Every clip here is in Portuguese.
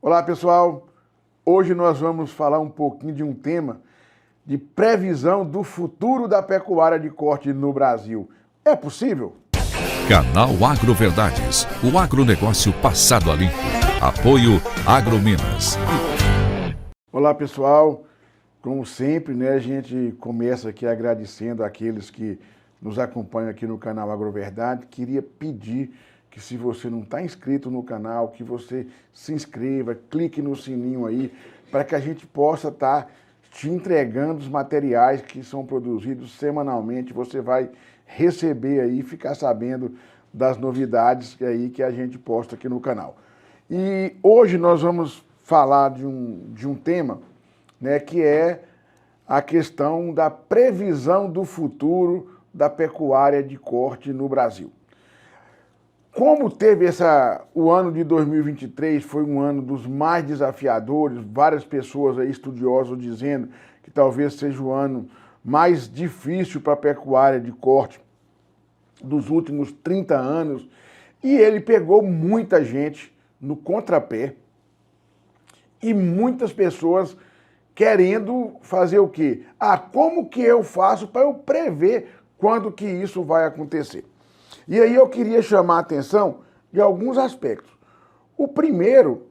Olá, pessoal. Hoje nós vamos falar um pouquinho de um tema de previsão do futuro da pecuária de corte no Brasil. É possível? Canal Agroverdades, o agronegócio passado a limpo. Apoio Agrominas. Olá, pessoal. Como sempre, a gente começa aqui agradecendo àqueles que nos acompanham aqui no canal Agroverdade. Queria pedir que, se você não está inscrito no canal, que você se inscreva, clique no sininho aí, para que a gente possa estar te entregando os materiais que são produzidos semanalmente. Você vai receber aí, ficar sabendo das novidades aí que a gente posta aqui no canal. E hoje nós vamos falar de um tema, que é a questão da previsão do futuro da pecuária de corte no Brasil. Como teve o ano de 2023 foi um ano dos mais desafiadores, várias pessoas aí, estudiosos, dizendo que talvez seja o ano mais difícil para a pecuária de corte dos últimos 30 anos, e ele pegou muita gente no contrapé e muitas pessoas querendo fazer o quê? Como que eu faço para eu prever quando que isso vai acontecer? E aí eu queria chamar a atenção de alguns aspectos. O primeiro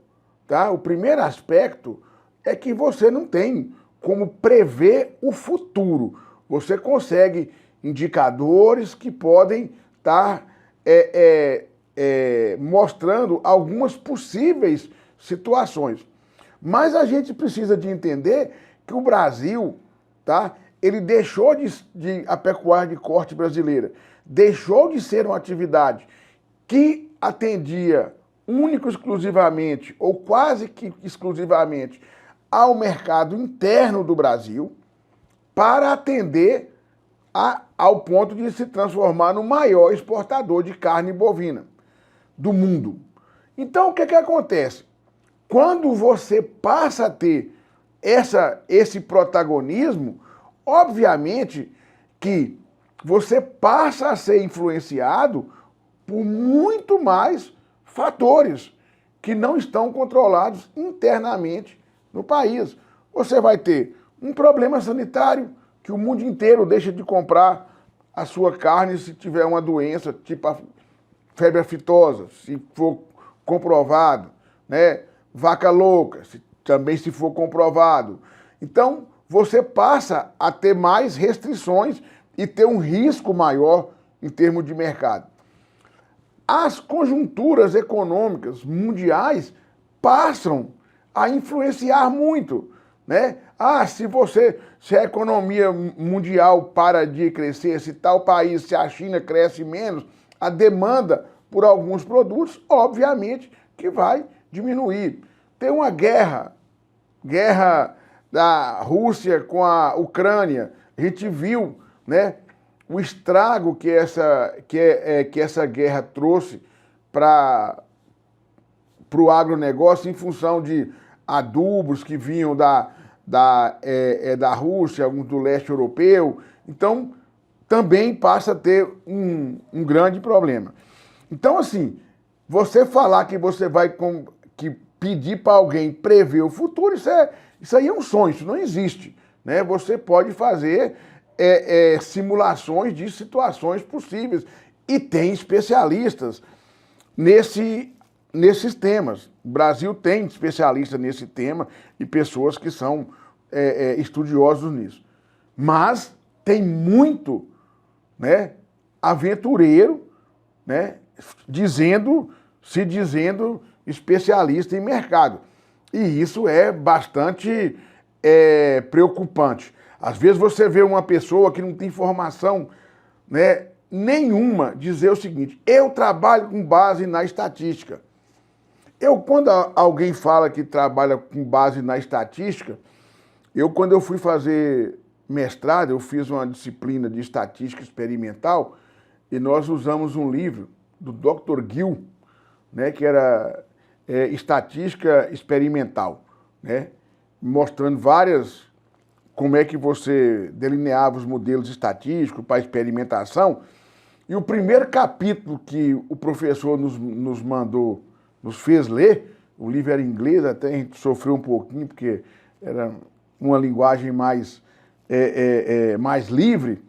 aspecto é que você não tem como prever o futuro. Você consegue indicadores que podem estar mostrando algumas possíveis situações. Mas a gente precisa de entender que o Brasil, ele deixou a pecuária de corte brasileira deixou de ser uma atividade que atendia único exclusivamente, ou quase que exclusivamente, ao mercado interno do Brasil, para atender ao ponto de se transformar no maior exportador de carne bovina do mundo. Então, o que acontece? Quando você passa a ter esse protagonismo, obviamente que você passa a ser influenciado por muito mais fatores que não estão controlados internamente no país. Você vai ter um problema sanitário, que o mundo inteiro deixa de comprar a sua carne se tiver uma doença, tipo a febre aftosa, se for comprovado, vaca louca, também se for comprovado. Então, você passa a ter mais restrições e ter um risco maior em termos de mercado. As conjunturas econômicas mundiais passam a influenciar muito, se a economia mundial para de crescer, se tal país, se a China cresce menos, a demanda por alguns produtos, obviamente, que vai diminuir. Tem uma guerra da Rússia com a Ucrânia, a gente viu o estrago que essa guerra trouxe para o agronegócio em função de adubos que vinham da Rússia, alguns do leste europeu. Então, também passa a ter um grande problema. Então, assim, você falar que você vai pedir para alguém prever o futuro, isso aí é um sonho, isso não existe. Você pode fazer simulações de situações possíveis. E tem especialistas nesses temas. O Brasil tem especialistas nesse tema e pessoas que são estudiosos nisso. Mas tem muito aventureiro se dizendo especialista em mercado. E isso é bastante preocupante. Às vezes você vê uma pessoa que não tem formação nenhuma dizer o seguinte: eu trabalho com base na estatística. Quando alguém fala que trabalha com base na estatística, quando eu fui fazer mestrado, eu fiz uma disciplina de estatística experimental e nós usamos um livro do Dr. Gill, que era estatística experimental, mostrando como é que você delineava os modelos estatísticos para experimentação. E o primeiro capítulo que o professor nos fez ler O livro era em inglês, até a gente sofreu um pouquinho, porque era uma linguagem mais livre,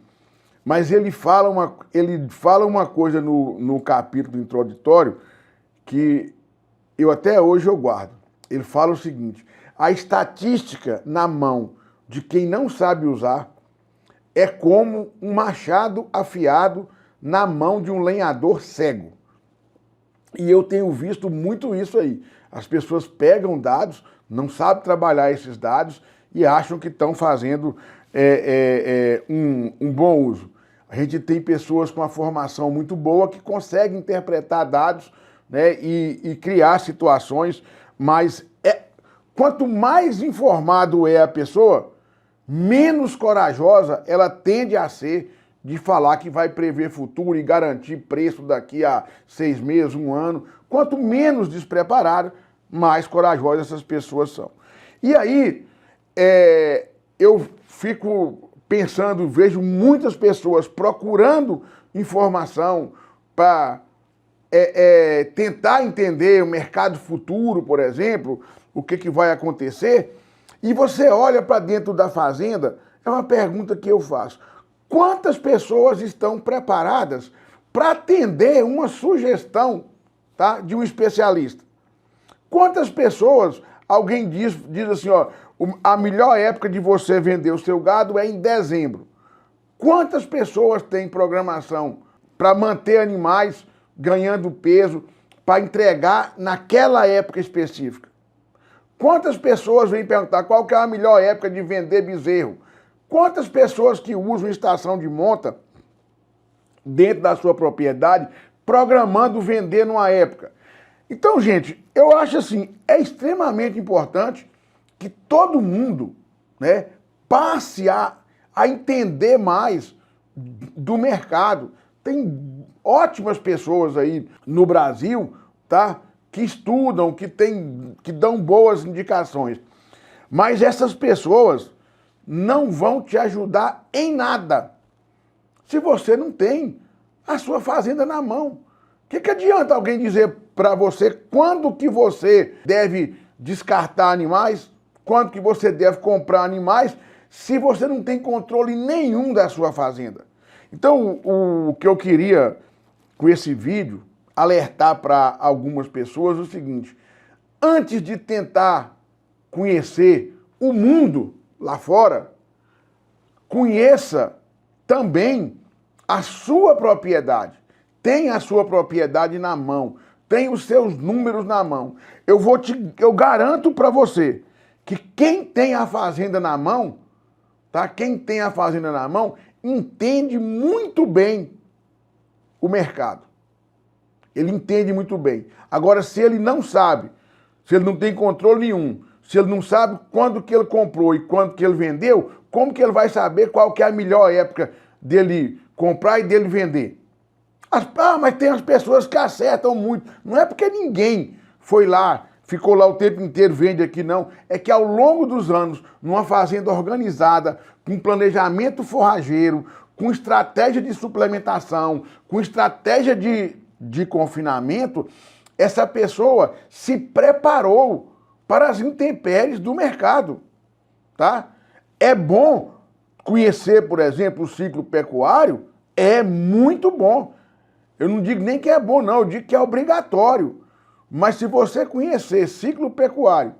mas ele fala uma coisa no capítulo introdutório que eu até hoje eu guardo. Ele fala o seguinte: a estatística na mão de quem não sabe usar é como um machado afiado na mão de um lenhador cego. E eu tenho visto muito isso aí. As pessoas pegam dados, não sabem trabalhar esses dados e acham que estão fazendo um bom uso. A gente tem pessoas com uma formação muito boa que conseguem interpretar dados, né, e criar situações, mas quanto mais informado é a pessoa, menos corajosa ela tende a ser de falar que vai prever futuro e garantir preço daqui a 6 meses, 1 ano. Quanto menos despreparada, mais corajosas essas pessoas são. E aí, eu fico pensando, vejo muitas pessoas procurando informação para tentar entender o mercado futuro, por exemplo, o que vai acontecer, e você olha para dentro da fazenda, é uma pergunta que eu faço: quantas pessoas estão preparadas para atender uma sugestão, tá, de um especialista? Quantas pessoas, alguém diz assim, ó, a melhor época de você vender o seu gado é em dezembro. Quantas pessoas têm programação para manter animais ganhando peso, para entregar naquela época específica? Quantas pessoas vêm perguntar qual que é a melhor época de vender bezerro? Quantas pessoas que usam estação de monta dentro da sua propriedade, programando vender numa época? Então, gente, eu acho assim, é extremamente importante que todo mundo, né, passe a entender mais do mercado. Tem ótimas pessoas aí no Brasil, tá, que estudam, que dão boas indicações. Mas essas pessoas não vão te ajudar em nada se você não tem a sua fazenda na mão. O que adianta alguém dizer para você quando que você deve descartar animais, quando que você deve comprar animais, se você não tem controle nenhum da sua fazenda? Então, o que eu queria com esse vídeo alertar para algumas pessoas é o seguinte: antes de tentar conhecer o mundo lá fora, conheça também a sua propriedade. Tenha a sua propriedade na mão, tenha os seus números na mão. Eu garanto para você que quem tem a fazenda na mão, tá? Quem tem a fazenda na mão entende muito bem o mercado. Ele entende muito bem. Agora, se ele não sabe, se ele não tem controle nenhum, se ele não sabe quando que ele comprou e quando que ele vendeu, como que ele vai saber qual que é a melhor época dele comprar e dele vender? Mas tem as pessoas que acertam muito. Não é porque ninguém foi lá, ficou lá o tempo inteiro, vende aqui, não. É que ao longo dos anos, numa fazenda organizada, com planejamento forrageiro, com estratégia de suplementação, com estratégia de confinamento, essa pessoa se preparou para as intempéries do mercado, tá? É bom conhecer, por exemplo, o ciclo pecuário, é muito bom. Eu não digo nem que é bom, não, eu digo que é obrigatório. Mas se você conhecer ciclo pecuário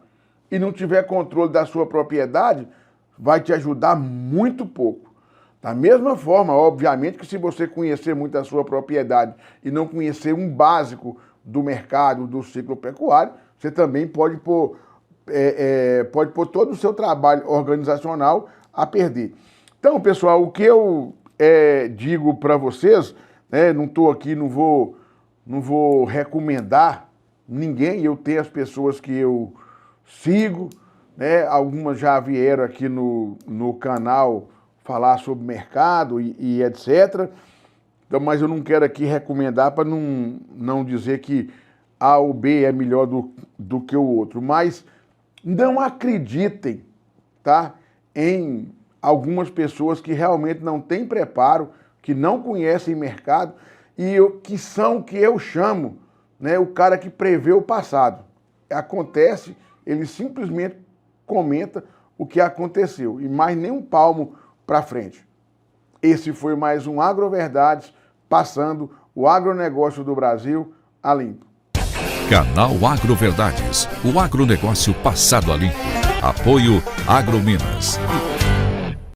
e não tiver controle da sua propriedade, vai te ajudar muito pouco. Da mesma forma, obviamente, que se você conhecer muito a sua propriedade e não conhecer um básico do mercado, do ciclo pecuário, você também pode pôr todo o seu trabalho organizacional a perder. Então, pessoal, o que eu digo para vocês, né, não estou aqui, não vou recomendar ninguém, eu tenho as pessoas que eu sigo, né, algumas já vieram aqui no canal falar sobre mercado e etc. Então, mas eu não quero aqui recomendar para não dizer que A ou B é melhor do que o outro. Mas não acreditem, tá, em algumas pessoas que realmente não têm preparo, que não conhecem mercado e que são o que eu chamo, né, o cara que prevê o passado. acontece, ele simplesmente comenta o que aconteceu e mais nem um palmo para frente. Esse foi mais um Agroverdades, passando o agronegócio do Brasil a limpo. Canal Agroverdades, o agronegócio passado a limpo. Apoio Agrominas.